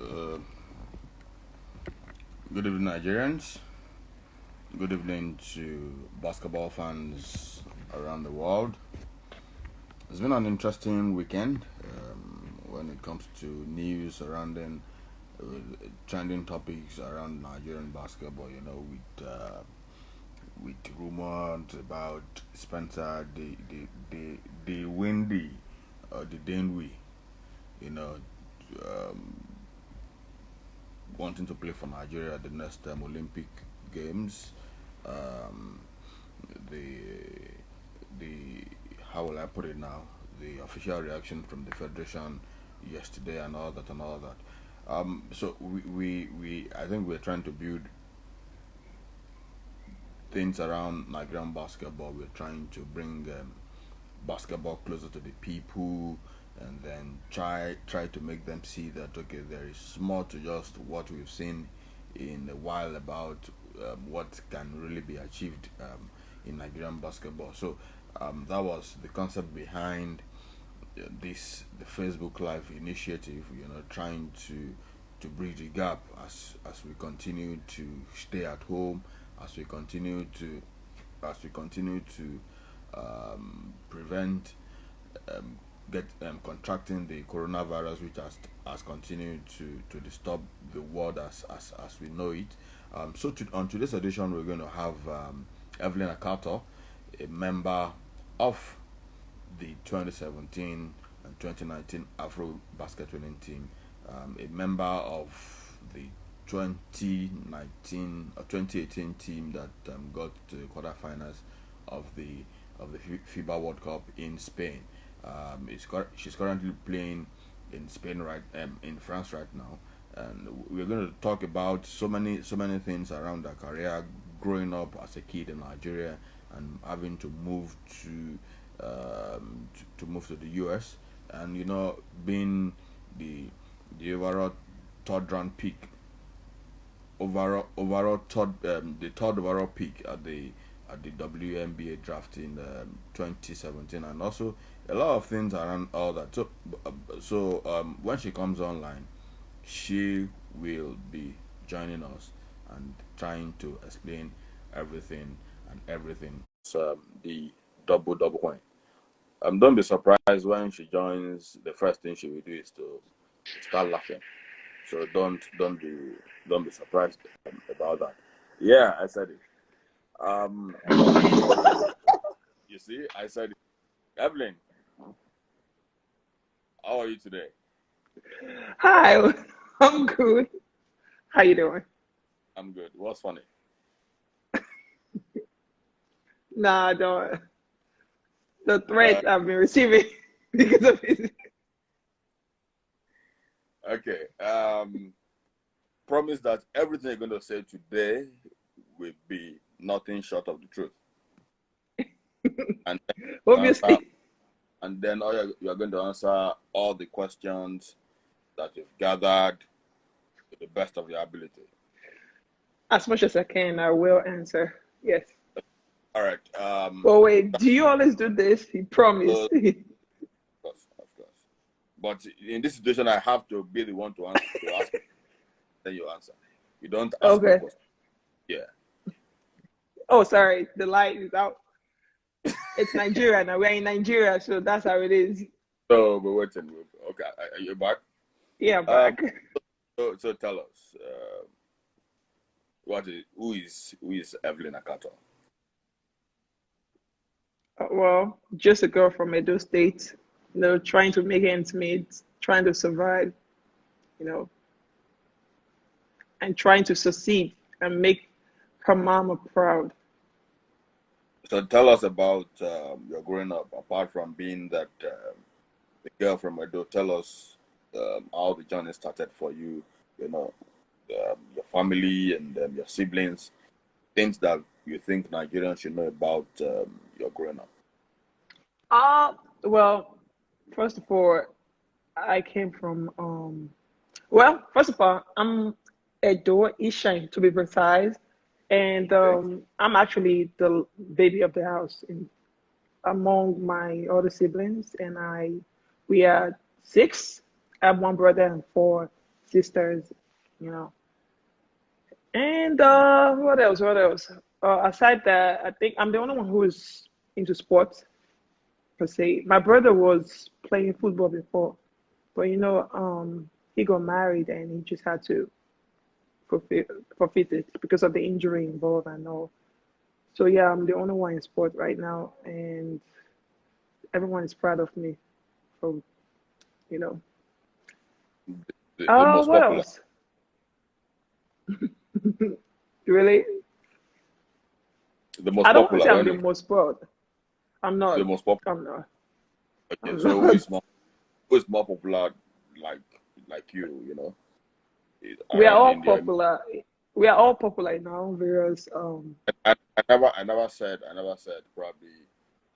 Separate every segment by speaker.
Speaker 1: Uh, Good evening, Nigerians. Good evening to basketball fans around the world. It's been an interesting weekend when it comes to news surrounding trending topics around Nigerian basketball. With rumors about Spencer, the Windy, or the Denwy, you know, um, wanting to play for Nigeria at the next Olympic Games. Um, the the how will I put it now? The official reaction from the federation yesterday and all that and all that. So we I think we're trying to build things around Nigerian basketball. We're trying to bring basketball closer to the people, and then try to make them see that okay, there is more to just what we've seen in a while about what can really be achieved in Nigerian basketball. So that was the concept behind the Facebook Live initiative. Trying to bridge the gap as we continue to stay at home, as we continue to prevent um, get contracting the coronavirus, which has continued to disturb the world as we know it. On today's edition, we're going to have Evelyn Akhator, a member of the 2017 and 2019 Afro basket winning team, a member of the 2019 or 2018 team that got to the quarterfinals of the FIBA World Cup in Spain. She's currently playing in Spain in France right now, and we're going to talk about so many things around her career, growing up as a kid in Nigeria and having to move to move to the US, and being the overall third round pick, overall third the third overall pick at the WNBA draft in 2017, and also a lot of things around all that. So when she comes online, she will be joining us and trying to explain everything and everything. So the double point. Don't be surprised when she joins. The first thing she will do is to start laughing. So don't be surprised about that. Yeah, I said it. Um, you see, I said it. Evelyn, how are you today?
Speaker 2: Hi, I'm good. How you doing?
Speaker 1: I'm good. What's funny?
Speaker 2: Nah, don't. The
Speaker 1: Uh,
Speaker 2: threats I've been receiving because of this.
Speaker 1: okay. Promise that everything you're going to say today will be nothing short of the truth, and then you answer,
Speaker 2: Obviously,
Speaker 1: and then you're going to answer all the questions that you've gathered to the best of your ability.
Speaker 2: as much as I can, I will answer. Yes.
Speaker 1: All right.
Speaker 2: Well, wait, do you always do this? You promise.
Speaker 1: Of course, of course. But in this situation, I have to be the one to answer. To ask, then you answer. You don't ask me
Speaker 2: Okay.
Speaker 1: questions. Yeah.
Speaker 2: Oh, sorry, the light is out. It's Nigeria now. We're in Nigeria, so that's how it is.
Speaker 1: So we're waiting. Okay, are you back?
Speaker 2: Yeah, I'm
Speaker 1: Um.
Speaker 2: back.
Speaker 1: So tell us, who is Evelyn Akhator?
Speaker 2: Well, just a girl from Edo State, trying to make ends meet, trying to survive, you know, and trying to succeed and make her mama proud.
Speaker 1: So tell us about your growing up. Apart from being that the girl from Edo, tell us how the journey started for you. You know, your family and your siblings, things that you think Nigerians should know about your growing up.
Speaker 2: Well, first of all, I came from well, first of all, I'm Edo Ishan to be precise, and
Speaker 1: Okay.
Speaker 2: I'm actually the baby of the house among my other siblings, and we are six. I have one brother and four sisters, you know. And what else? What else? Aside that, I think I'm the only one who is into sports per se. My brother was playing football before, but he got married and he just had to forfeit, forfeit it because of the injury involved and all. So yeah, I'm the only one in sport right now, and everyone is proud of me for you know.
Speaker 1: The most
Speaker 2: What
Speaker 1: popular,
Speaker 2: else? Really?
Speaker 1: the
Speaker 2: I
Speaker 1: most
Speaker 2: don't want to
Speaker 1: popular
Speaker 2: say I'm
Speaker 1: when
Speaker 2: the
Speaker 1: it,
Speaker 2: most proud. I'm
Speaker 1: the
Speaker 2: not.
Speaker 1: most popular.
Speaker 2: I'm not.
Speaker 1: Okay,
Speaker 2: I'm
Speaker 1: so
Speaker 2: not.
Speaker 1: who is more popular, like like you know,
Speaker 2: We are
Speaker 1: around
Speaker 2: all
Speaker 1: India?
Speaker 2: popular. We are all popular in our own various.
Speaker 1: I never said probably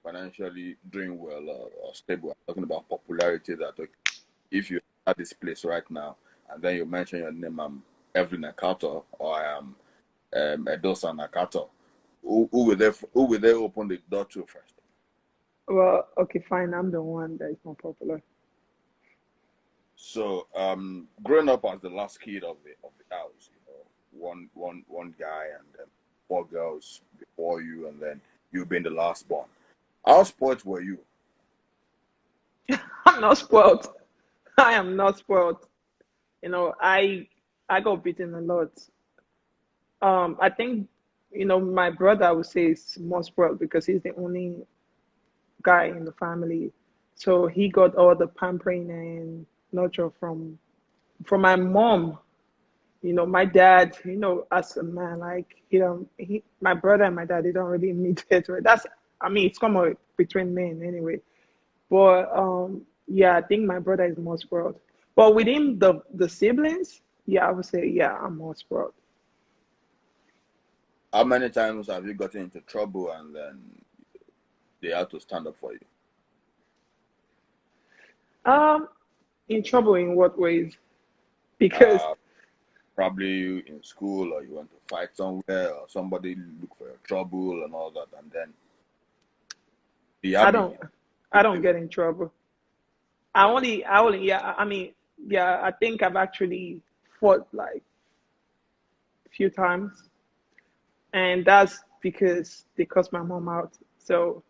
Speaker 1: financially doing well or stable. I'm talking about popularity. That okay, if you at this place right now, and then you mention your name, I'm Evelyn Akhator, or I am Edosan Akhator. Who will they open the door to first?
Speaker 2: Well, okay, fine. I'm the one that is more popular.
Speaker 1: So, growing up as the last kid of the house, you know, one guy and then four girls before you, and then you being the last born. How spoiled were you?
Speaker 2: I'm not spoiled. I am not spoiled. I got beaten a lot. I think my brother I would say is more spoiled because he's the only guy in the family, so he got all the pampering and nurture from my mom. My dad, as a man, like my brother and my dad, they don't really meet it. That's, I mean, it's common between men anyway. But yeah, I think my brother is more spoiled. But within the siblings, yeah, I would say yeah, I'm more spoiled.
Speaker 1: How many times have you gotten into trouble and then they had to stand up for you?
Speaker 2: Um, in trouble in what ways? Because
Speaker 1: Uh, Probably in school, or you went to fight somewhere, or somebody look for your trouble and all that, and then the
Speaker 2: I don't,
Speaker 1: army.
Speaker 2: I don't get in trouble. I only, yeah, I mean, yeah, I think I've actually fought like a few times, and that's because they cussed my mom out. So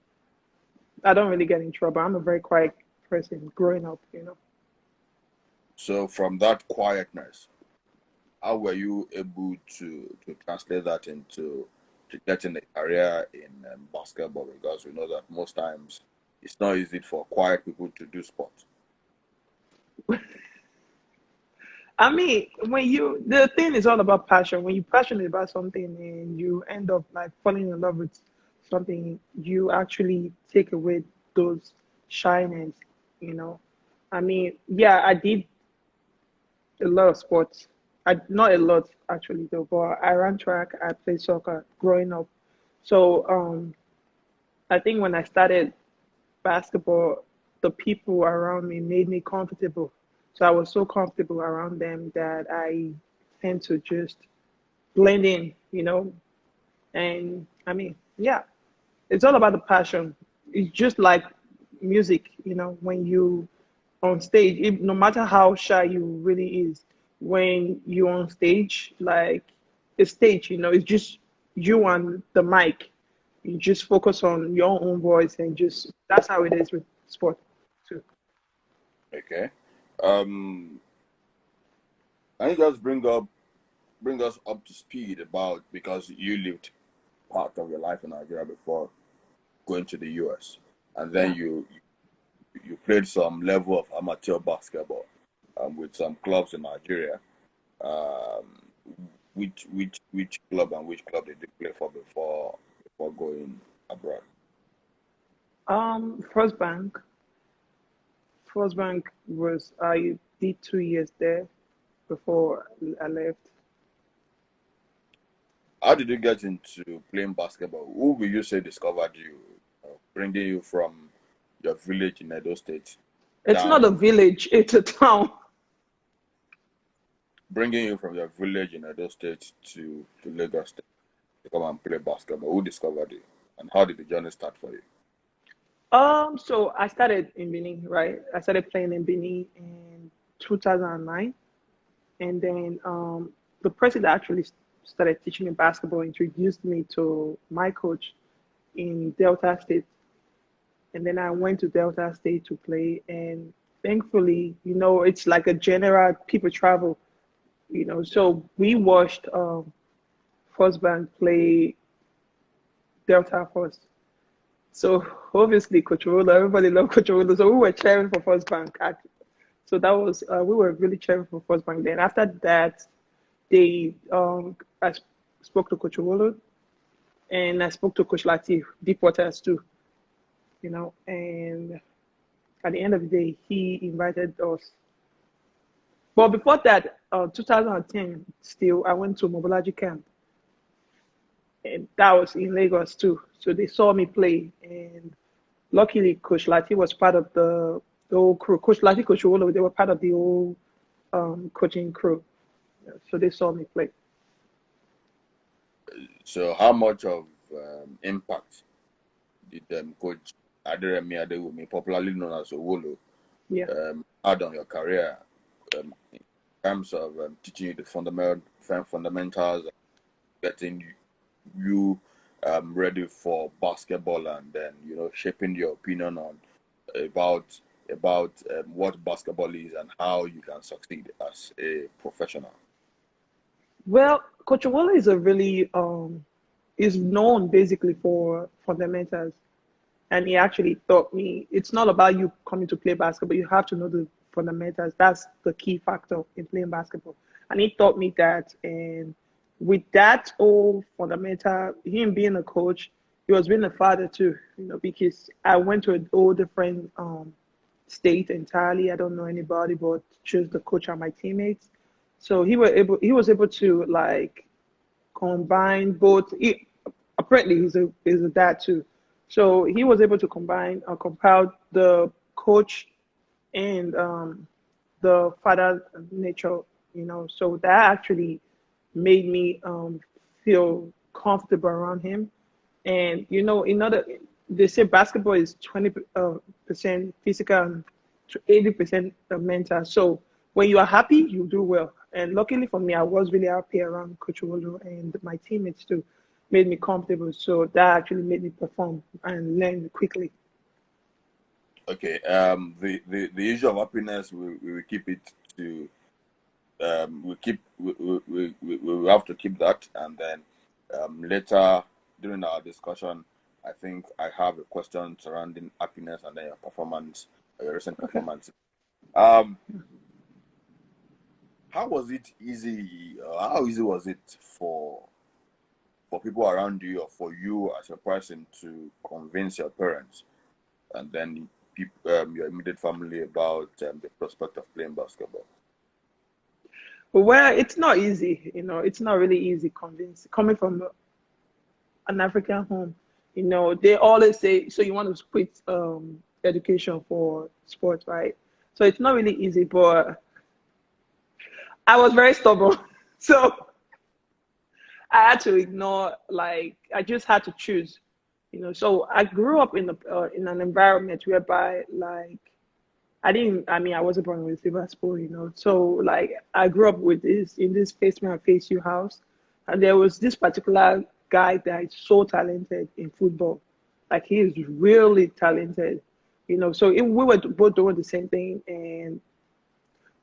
Speaker 2: I don't really get in trouble. I'm a very quiet person growing up.
Speaker 1: So from that quietness, how were you able to translate that into to getting a career in basketball? Because we know that most times it's not easy for quiet people to do sports.
Speaker 2: I mean, the thing is all about passion. When you're passionate about something and you end up like falling in love with something, you actually take away those shyness, you know. I mean, yeah, I did a lot of sports. Not a lot actually though, but I ran track, I played soccer growing up. So I think when I started basketball, the people around me made me comfortable. So I was so comfortable around them that I tend to just blend in. And I mean, yeah, it's all about the passion. It's just like music, when you on stage, no matter how shy you really is, when you're on stage, like a stage, it's just you and the mic. You just focus on your own voice and just that's how it is with sport too.
Speaker 1: Okay. Um, and you just bring us up to speed about because you lived part of your life in Nigeria before going to the US, and then
Speaker 2: Yeah.
Speaker 1: you played some level of amateur basketball with some clubs in Nigeria. Um, which club and which club did you play for before going abroad?
Speaker 2: First bank. First bank was I did 2 years there before I left.
Speaker 1: How did you get into playing basketball? Who will you say discovered you, bringing you from your village in Edo State
Speaker 2: It's not a
Speaker 1: down,
Speaker 2: village, it's a town.
Speaker 1: bringing you from your village in Edo State to Lagos State to come and play basketball? Who discovered you, and how did the journey start for you?
Speaker 2: So I started in Benin, right? I started playing in Benin in 2009. and then the person that actually started teaching me basketball introduced me to my coach in Delta State, and then I went to Delta State to play. And thankfully, it's like a general people travel,
Speaker 1: Yeah.
Speaker 2: so we watched First Bank play Delta first. So obviously, Coach Rolo, everybody loved Coach Rolo. So we were cheering for First Bank. So that was we were really cheering for First Bank. Then after that, they I spoke to Coach Rolo, and I spoke to Coach Latif, Deep Waters too. And at the end of the day, he invited us. But before that, 2010, still I went to Mobolaji camp, and that was in Lagos too. So they saw me play, and luckily, Coach Lati was part of the whole crew. Coach Lati, Coach Olo, they were part of the whole coaching crew. So they saw me play.
Speaker 1: So how much of impact did Coach Aderemi Adewumi, popularly known as Owolo,
Speaker 2: Yeah.
Speaker 1: had on your career in terms of teaching you the fundamentals, getting you ready for basketball, and then shaping your opinion on about what basketball is and how you can succeed as a professional?
Speaker 2: Well, Coach Olo is a really is known basically for fundamentals, and he actually taught me it's not about you coming to play basketball. You have to know the fundamentals. That's the key factor in playing basketball. And he taught me that. And with that whole fundamental, him being a coach, he was being a father too, because I went to a whole different state entirely. I don't know anybody but just the coach and my teammates. So he was able to like combine both. Apparently, he's a dad too, so he was able to compile the coach and the father nature. So that actually made me feel comfortable around him. And they say basketball is 20% physical and 80% mental. So when you are happy, you do well. And luckily for me, I was really happy around Coach Wolo, and my teammates too made me comfortable. So that actually made me perform and learn quickly.
Speaker 1: Okay. The issue of happiness, we will keep it to we will have to keep that, and then later during our discussion, I think I have a question surrounding happiness and then your performance, your recent
Speaker 2: Okay.
Speaker 1: performance. How was it easy? How easy was it for people around you, or for you as a person, to convince your parents and then people, your immediate family, about the prospect of playing basketball?
Speaker 2: Well, it's not easy. It's not really easy coming from an African home. They always say, so you want to quit education for sports, right? So it's not really easy, but I was very stubborn. So I had to ignore, like, I just had to choose. So I grew up in an environment whereby, like, I wasn't born with silver spoon, So, like, I grew up with this in this face me and face you house. And there was this particular guy that is so talented in football. Like, he is really talented, So we were both doing the same thing. And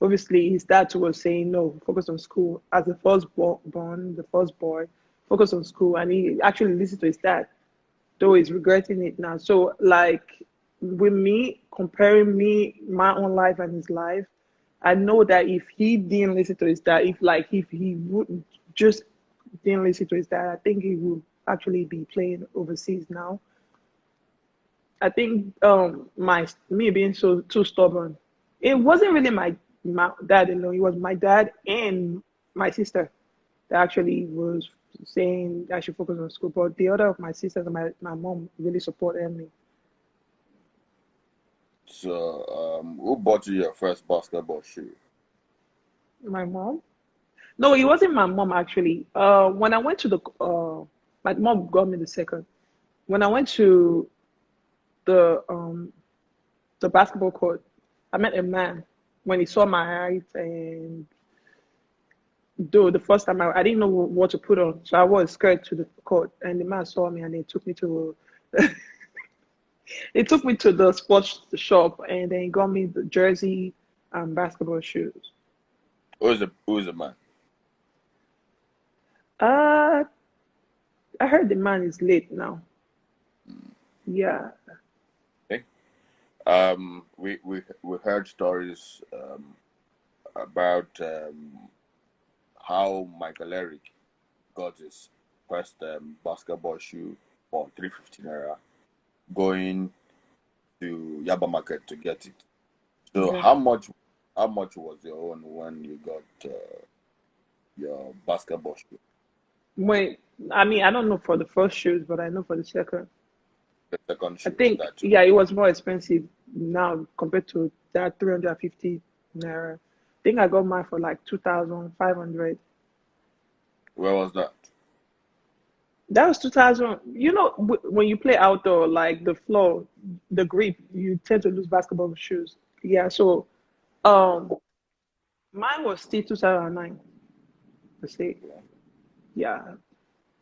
Speaker 2: obviously, his dad was saying, no, focus on school. As the born, the first boy, focus on school. And he actually listened to his dad, though he's regretting it now. So, like, with me, comparing my own life and his life, I know that if he didn't listen to his dad, if he would just didn't listen to his dad, I think he would actually be playing overseas now. I think my me being so too stubborn, it wasn't really my dad alone. It was my dad and my sister that actually was saying I should focus on school. But the other of my sisters and my mom really supported me.
Speaker 1: So, who bought you your first basketball shoe?
Speaker 2: My mom? No, it wasn't my mom actually. When I went to my mom got me the second. When I went to the the basketball court, I met a man. When he saw my height and Though the first time I didn't know what to put on, so I wore a skirt to the court, and the man saw me and he took me to he took me to the sports shop, and then he got me the jersey and basketball shoes.
Speaker 1: Who is the man?
Speaker 2: Uh, I heard the man is late now. Yeah,
Speaker 1: Okay. We heard stories about how Michael Eric got his first basketball shoe for 350 naira, going to Yaba Market to get it. So
Speaker 2: okay.
Speaker 1: how much was your own when you got your basketball shoe?
Speaker 2: Wait, I mean, I don't know for the first shoes, but I know for the second.
Speaker 1: The second
Speaker 2: I
Speaker 1: shoe,
Speaker 2: think,
Speaker 1: got you.
Speaker 2: yeah, it was more expensive now compared to that 350 naira. I think I got mine for like 2,500.
Speaker 1: Where was that?
Speaker 2: That was 2000. You know, when you play outdoor, like the floor, the grip, you tend to lose basketball shoes. Yeah, so um, mine was still 2009, I say.
Speaker 1: Yeah.
Speaker 2: Yeah,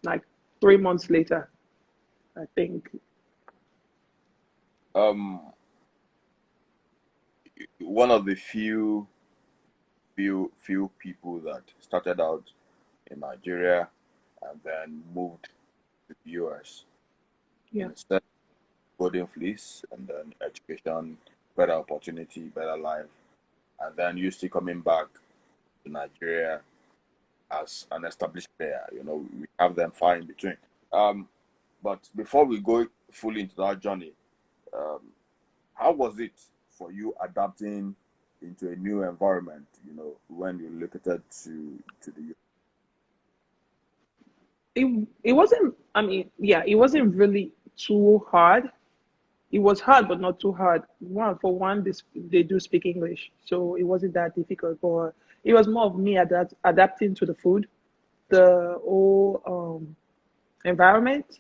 Speaker 2: like 3 months later, I think.
Speaker 1: Um, one of the few people that started out in Nigeria and then moved to the US
Speaker 2: Yeah.
Speaker 1: in a golden fleece and then education, better opportunity, better life, and then you still coming back to Nigeria as an established player. We have them far in between. Um, but before we go fully into that journey, um, how was it for you adapting into a new environment? When you relocated to the U.
Speaker 2: It wasn't, I mean, yeah, it wasn't really too hard. It was hard, but not too hard. For one, they do speak English, so it wasn't that difficult. But it was more of me adapting to the food, the whole environment,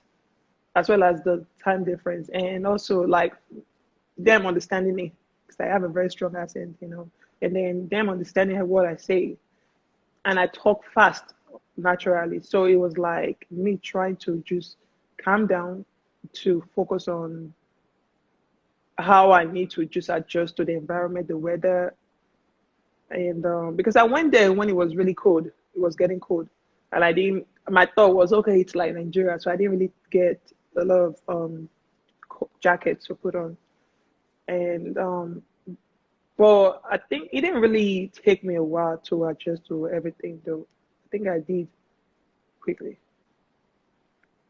Speaker 2: as well as the time difference, and also like them understanding me because I have a very strong accent, and then them understanding what I say, and I talk fast naturally. So it was like me trying to just calm down to focus on how I need to just adjust to the environment, the weather, and because I went there when it was really cold, it was getting cold, and I didn't. My thought was okay, it's like Nigeria, so I didn't really get a lot of jackets to put on, and but I think it didn't really take me a while to adjust to everything, though. I think I did quickly.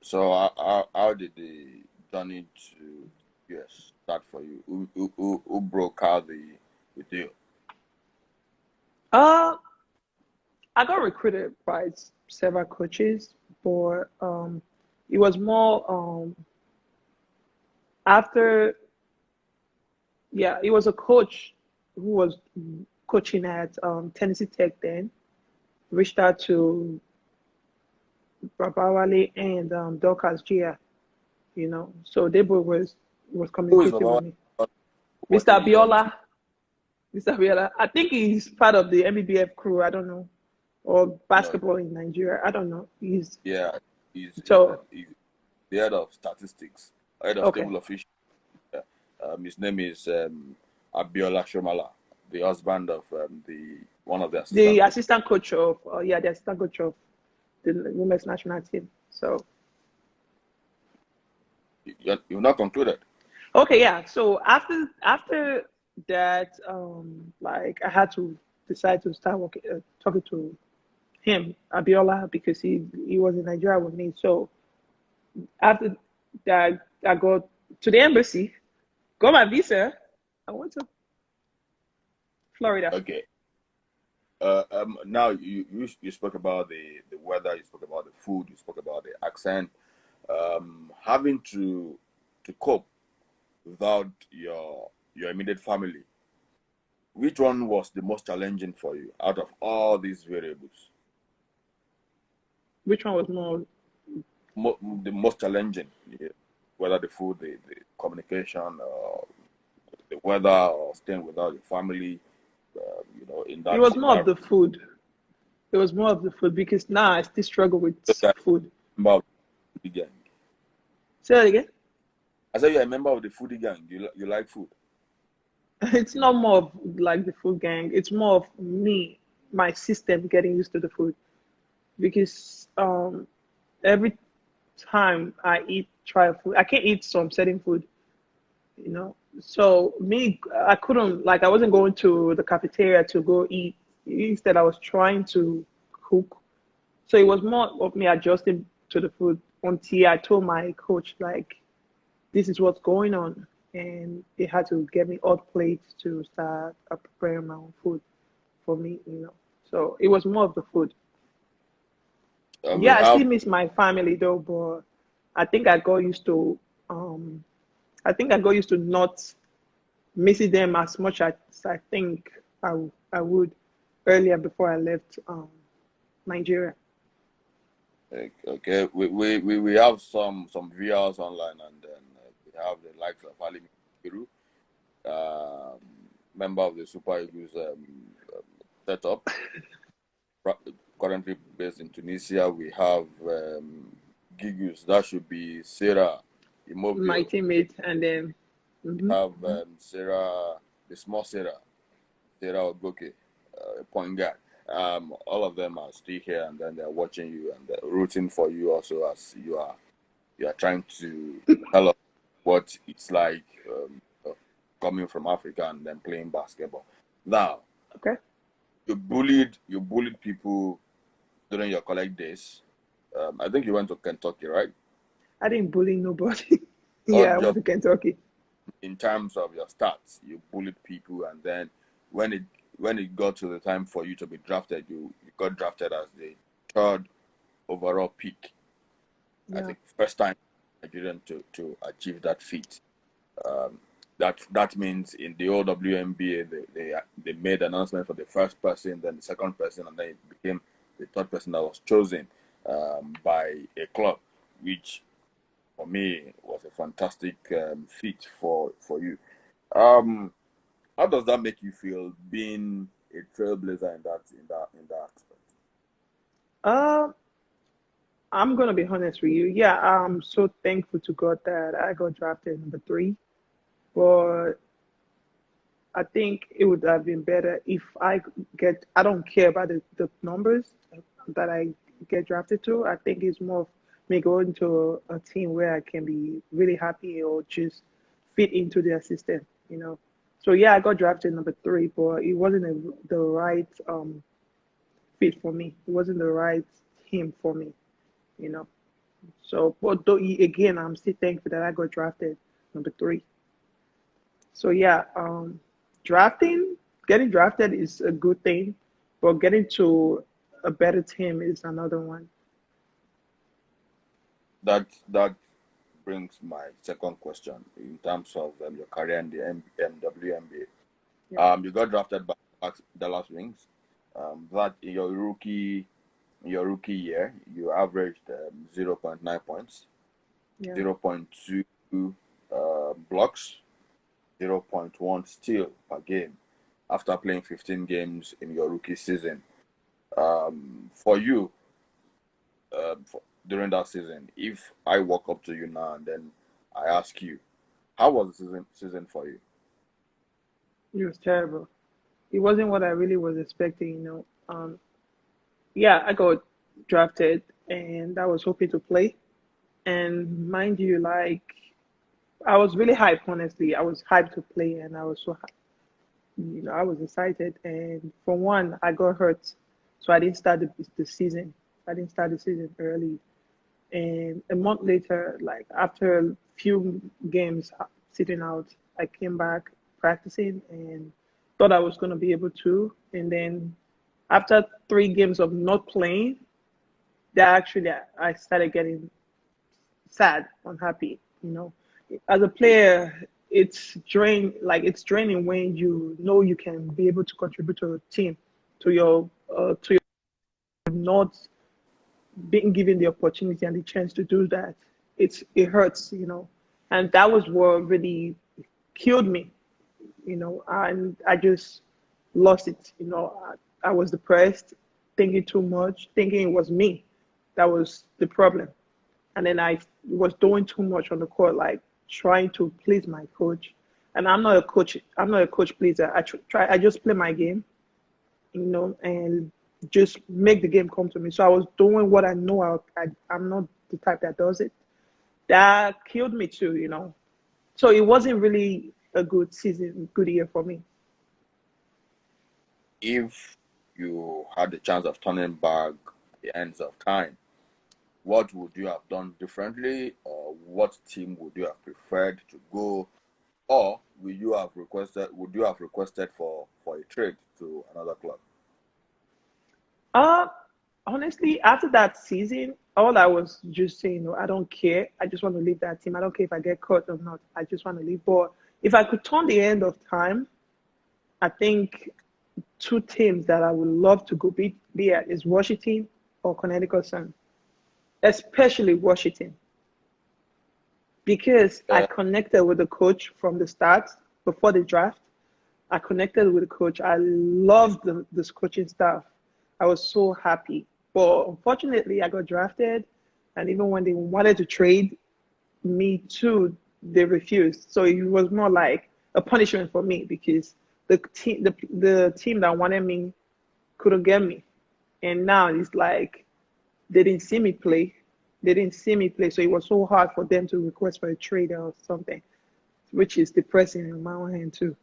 Speaker 1: So how did the journey to US start for you? Who broke out the deal?
Speaker 2: Uh, I got recruited by several coaches, but it was more after, yeah, it was a coach who was coaching at Tennessee Tech then, reached out to Babawale and Dorcas Gia, so they both was
Speaker 1: Who is
Speaker 2: communicating
Speaker 1: Baba?
Speaker 2: with me.
Speaker 1: What
Speaker 2: Mr.
Speaker 1: did he done to you?
Speaker 2: Abiola, Mr. Abiola, I think he's part of the MBBF crew. I don't know, or
Speaker 1: No,
Speaker 2: basketball in Nigeria. I don't know. He's
Speaker 1: yeah, he's the head of statistics, head of
Speaker 2: okay.
Speaker 1: table officials. Yeah. His name is Abiola Shomala, the husband of the one of the
Speaker 2: The
Speaker 1: assistant coaches.
Speaker 2: assistant coach of, yeah, the assistant coach of the women's national team. So
Speaker 1: You've not concluded.
Speaker 2: okay, yeah. So after that, like I had to decide to start talking to him, Abiola, because he was in Nigeria with me. So after that, I go to the embassy, got my visa. I went to Florida.
Speaker 1: Okay. Now you spoke about the weather, you spoke about the food, you spoke about the accent. Having to cope without your immediate family. Which one was the most challenging for you out of all these variables?
Speaker 2: Which one was more?
Speaker 1: The most challenging, yeah, whether the food, the communication, or the weather, or staying without your family, in
Speaker 2: It
Speaker 1: that
Speaker 2: was more of the
Speaker 1: environment.
Speaker 2: food. It was more of the food because now I still struggle with
Speaker 1: So you're
Speaker 2: food.
Speaker 1: a member of the foodie gang.
Speaker 2: Say that again.
Speaker 1: I said you're a member of the foodie gang. You like food.
Speaker 2: It's not more of like the food gang. It's more of me, my system getting used to the food because every time I eat try food, I can't eat some certain food, you know. So me, I couldn't like I wasn't going to the cafeteria to go eat. Instead, I was trying to cook. So it was more of me adjusting to the food until I told my coach like this is what's going on, and they had to get me odd plates to start preparing my own food for me, you know. So it was more of the food.
Speaker 1: We
Speaker 2: Yeah, I
Speaker 1: have
Speaker 2: still miss my family though, but I think I got used to um I think I got used to not missing them as much as I think I would earlier before I left Nigeria.
Speaker 1: okay. We have some viewers online, and then we have the likes of Ali Miru, um, member of the Super Eagles setup, currently based in Tunisia. We have Gigus. That should be Sarah
Speaker 2: My
Speaker 1: Immobile.
Speaker 2: teammate and then mhm.
Speaker 1: Have Sarah, the small Sarah Ogoke, point guard. All of them are still here, and then they're watching you and they're rooting for you also as you are trying to tell us what it's like coming from Africa and then playing basketball. Now,
Speaker 2: Okay.
Speaker 1: you bullied people during your college days. I think you went to Kentucky, right?
Speaker 2: I didn't bully nobody.
Speaker 1: Or
Speaker 2: Yeah, I went
Speaker 1: just
Speaker 2: to Kentucky.
Speaker 1: in terms of your stats, you bullied people, and then when it when it got to the time for you to be drafted, you got drafted as the third overall pick. I
Speaker 2: Yeah.
Speaker 1: think first time Nigerian to achieve that feat. Um, that means in the old WNBA they made announcement for the first person, then the second person, and then it became the third person that was chosen by a club, which for me was a fantastic feat for you. Um, how does that make you feel being a trailblazer in that aspect?
Speaker 2: Uh, I'm gonna be honest with you. Yeah, I'm so thankful to God that I got drafted number three. But I think it would have been better if I get. I don't care about the numbers that I get drafted to. I think it's more of me going to a team where I can be really happy or just fit into their system. You know. So yeah, I got drafted number three, but it wasn't the right fit for me. It wasn't the right team for me. You know. So, but though, again, I'm still thankful that I got drafted number three. So yeah, drafting, getting drafted is a good thing, but getting to a better team is another one.
Speaker 1: That brings my second question in terms of your career in the WNBA.
Speaker 2: Yeah,
Speaker 1: You got drafted by Dallas Wings. That in your rookie year, you averaged 0.9 points,
Speaker 2: yeah,
Speaker 1: 0.2 blocks, 0.1 steal per game after playing 15 games in your rookie season. For you, during that season, if I walk up to you now and then I ask you, how was the season for you?
Speaker 2: it was terrible. It wasn't what I really was expecting. Yeah, I got drafted, and I was hoping to play. And mind you, like I was really hyped. Honestly, I was hyped to play, and I was so I was excited. And for one, I got hurt, so I didn't start the season. I didn't start the season early. And a month later, like after a few games sitting out, I came back practicing and thought I was going to be able to. And then after 3 games of not playing, that actually I started getting sad, unhappy. As a player, it's draining when you know you can be able to contribute to a team, to your not being given the opportunity and the chance to do that. It hurts, and that was what really killed me, and I just lost it. I was depressed. thinking too much, thinking it was me that was the problem. And then I was doing too much on the court, like trying to please my coach. And I'm not a coach. I'm not a coach pleaser. Try. I just play my game, and just make the game come to me. So I was doing what I know. I'm not the type that does it. That killed me too. So it wasn't really a good season, good year for me.
Speaker 1: If you had the chance of turning back the ends of time, what would you have done differently, or what team would you have preferred to go, or would you have requested for a trade to another club?
Speaker 2: Uh, Honestly, after that season, all I was just saying, no, I don't care. I just want to leave that team. I don't care if I get cut or not. I just want to leave. But if I could turn the end of time, I think two teams that I would love to go be at is Washington or Connecticut Sun, especially Washington, because I
Speaker 1: Yeah,
Speaker 2: connected with the coach from the start before the draft. I connected with the coach. I loved this coaching staff. I was so happy. But unfortunately, I got drafted, and even when they wanted to trade me too, they refused. So it was more like a punishment for me because the team that wanted me couldn't get me, and now it's like they didn't see me play. They didn't see me play, so it was so hard for them to request for a trade or something, which is depressing in my own hand too.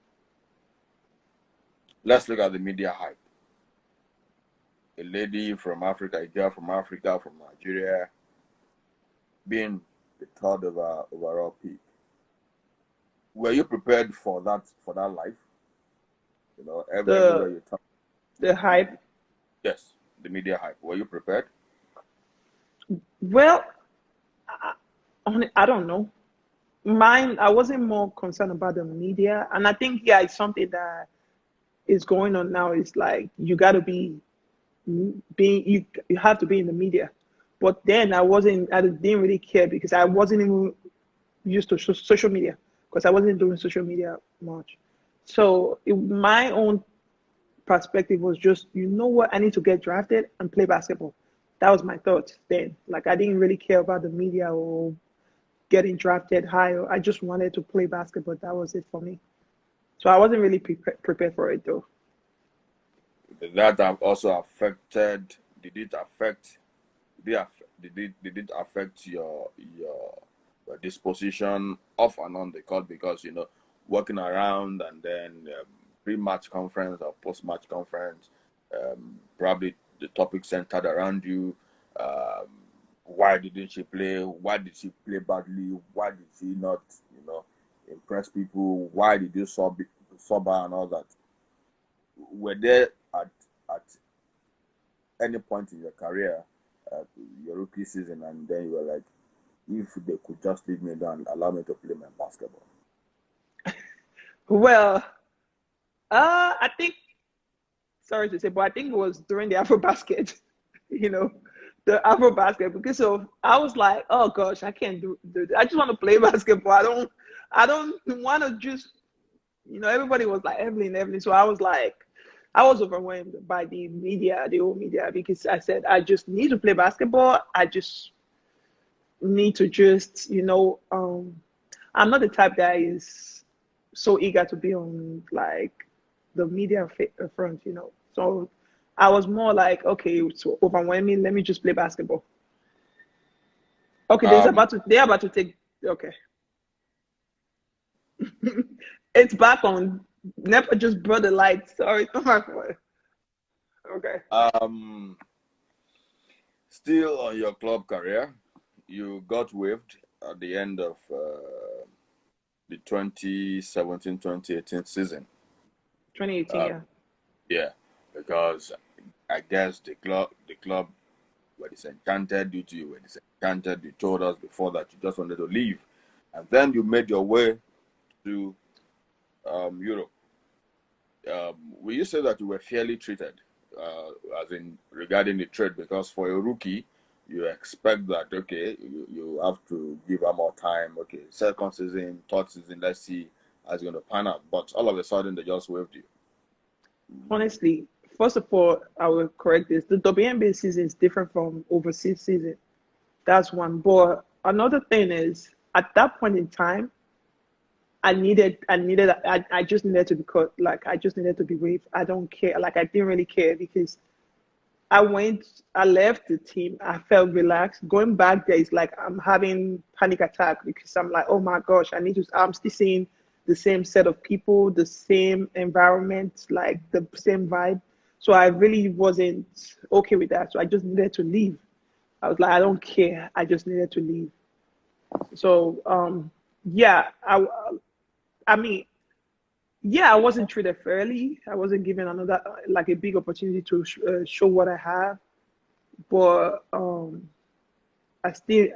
Speaker 1: let's look at the media hype. A lady from Africa, a girl from Africa, from Nigeria, being the third overall pick. Were you prepared for that life? Everywhere
Speaker 2: The
Speaker 1: you talk.
Speaker 2: the hype.
Speaker 1: Yes, the media hype. Were you prepared?
Speaker 2: Well, I don't know. Mine, I wasn't more concerned about the media, and I think yeah, it's something that is going on now. It's like you got to be being you have to be in the media. But then I didn't really care because I wasn't even used to social media because I wasn't doing social media much. So my own perspective was just, you know what, I need to get drafted and play basketball. That was my thought then. Like I didn't really care about the media or getting drafted high. I just wanted to play basketball. That was it for me. So I wasn't really prepared for it though.
Speaker 1: Did that have also affected? Did it affect? Did it affect your disposition off and on the court, because working around, and then pre-match conference or post-match conference, probably the topic centered around you. Um, why didn't she play? Why did she play badly? Why did she not, impress people? Why did you sub her and all that? Were there at any point in your career, uh, your rookie season, and then you were like, if they could just leave me down and allow me to play my basketball?
Speaker 2: Well, I think sorry to say, but I think it was during the Afro basket, you know, the Afro basket because of I was like, oh gosh, I can't do this. I just want to play basketball. I don't want to just everybody was like Evelyn, Evelyn. So I was like, I was overwhelmed by the media, the old media, because I said I just need to play basketball. I just need to just I'm not the type that is so eager to be on like the media front. So I was more like, okay, it's overwhelming. Let me just play basketball. Okay,
Speaker 1: Um,
Speaker 2: they're about to take. Okay, it's back on. Never just brought the light. Sorry, it's not my fault. Okay.
Speaker 1: um, Still on your club career, you got waived at the end of the 2017-2018 season.
Speaker 2: 2018,
Speaker 1: Uh,
Speaker 2: yeah.
Speaker 1: yeah, because I guess the club were disenchanted due to you, were disenchanted. You told us before that you just wanted to leave, and then you made your way to Europe. Will you say that you were fairly treated, as in regarding the trade? Because for a rookie, you expect that, okay, you have to give her more time. Okay, second season, third season, let's see how it's going to pan out. But all of a sudden, they just waived you.
Speaker 2: Honestly, first of all, I will correct this. The WNBA season is different from overseas season. That's one. But another thing is, at that point in time, I just needed to be cut. Like, I just needed to be waived. I don't care. Like, I didn't really care because I left the team. I felt relaxed. Going back there is like I'm having panic attack because I'm like, oh my gosh, I'm still seeing the same set of people, the same environment, like the same vibe. So I really wasn't okay with that. So I just needed to leave. I was like, I don't care. I just needed to leave. So yeah, I mean, yeah, I wasn't treated fairly. I wasn't given another like a big opportunity to show what I have. But I still,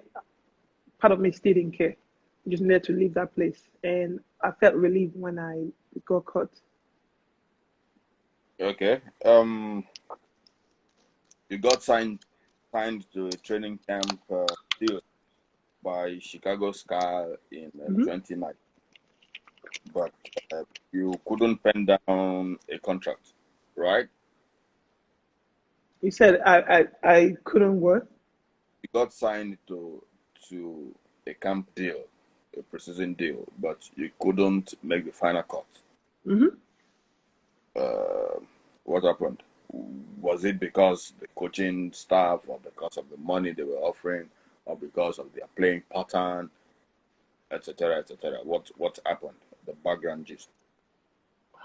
Speaker 2: part of me still didn't care. I just needed to leave that place, and I felt relieved when I got caught.
Speaker 1: Okay. You got signed to a training camp deal by Chicago Sky in
Speaker 2: Hmm.
Speaker 1: 29, but you couldn't pen down a contract, right?
Speaker 2: He said I couldn't work.
Speaker 1: You got signed to a camp deal, a precision deal, but you couldn't make the final cut.
Speaker 2: Hmm.
Speaker 1: Uh, what happened? Was it because the coaching staff, or because of the money they were offering, or because of their playing pattern, etc., etc.? What happened? The background gist.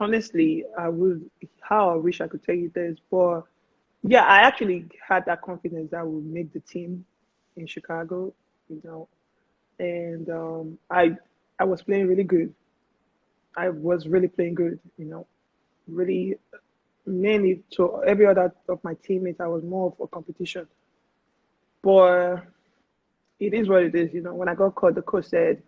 Speaker 2: Honestly, I would. How I wish I could tell you this, but yeah, I actually had that confidence that I would make the team in Chicago. You know, and I was playing really good. I was really playing good. Really mainly to every other of my teammates, I was more of a competition. But it is what it is. When I got caught, the coach said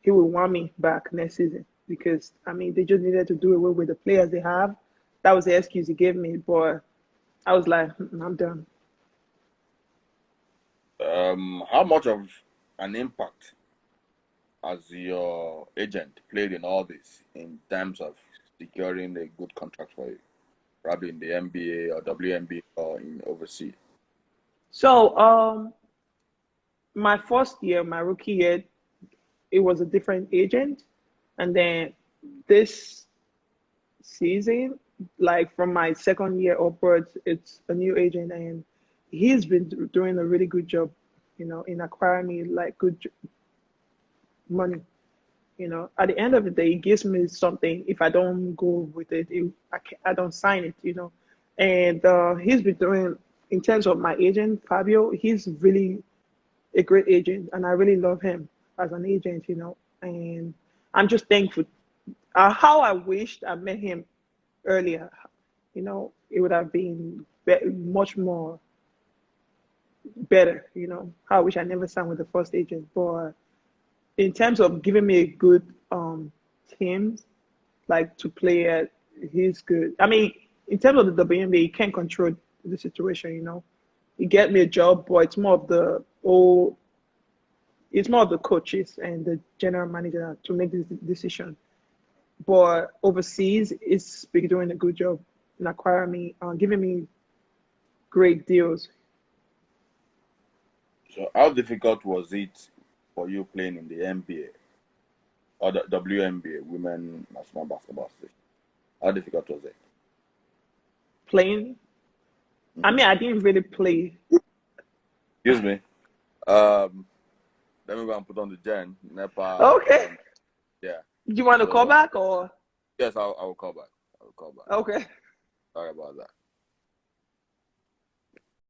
Speaker 2: he would want me back next season because I mean they just needed to do away with the players they have. That was the excuse he gave me. But I was like, I'm done.
Speaker 1: How much of an impact has your agent played in all this in terms of securing a good contract for you, probably in the NBA or WNBA or in overseas?
Speaker 2: So my first year, my rookie year, it was a different agent, and then this season, like from my second year upwards, it's a new agent, and he's been doing a really good job, in acquiring me like good money. At the end of the day, it gives me something. If I don't go with it, I don't sign it. And he's been doing, in terms of my agent Fabio, he's really a great agent, and I really love him as an agent. And I'm just thankful. How I wished I met him earlier. It would have been much more better. How I wish I never signed with the first agent. But in terms of giving me a good teams like to play at, he's good. I mean, in terms of the WNBA, you can't control the situation. You get me a job, but it's more of the coaches and the general manager to make this decision. But overseas, it's been doing a good job in acquiring me, giving me great deals.
Speaker 1: So, how difficult was it for you playing in the NBA or the WNBA, Women National Basketball Association? How difficult was it?
Speaker 2: Playing, I
Speaker 1: Hmm.
Speaker 2: mean, I didn't really play.
Speaker 1: Excuse me. Um, Let me go and put on the gen, NEPA,
Speaker 2: Okay,
Speaker 1: and yeah.
Speaker 2: do you want to call
Speaker 1: So,
Speaker 2: back or
Speaker 1: yes, I will call back. I will call back.
Speaker 2: okay?
Speaker 1: Sorry about that.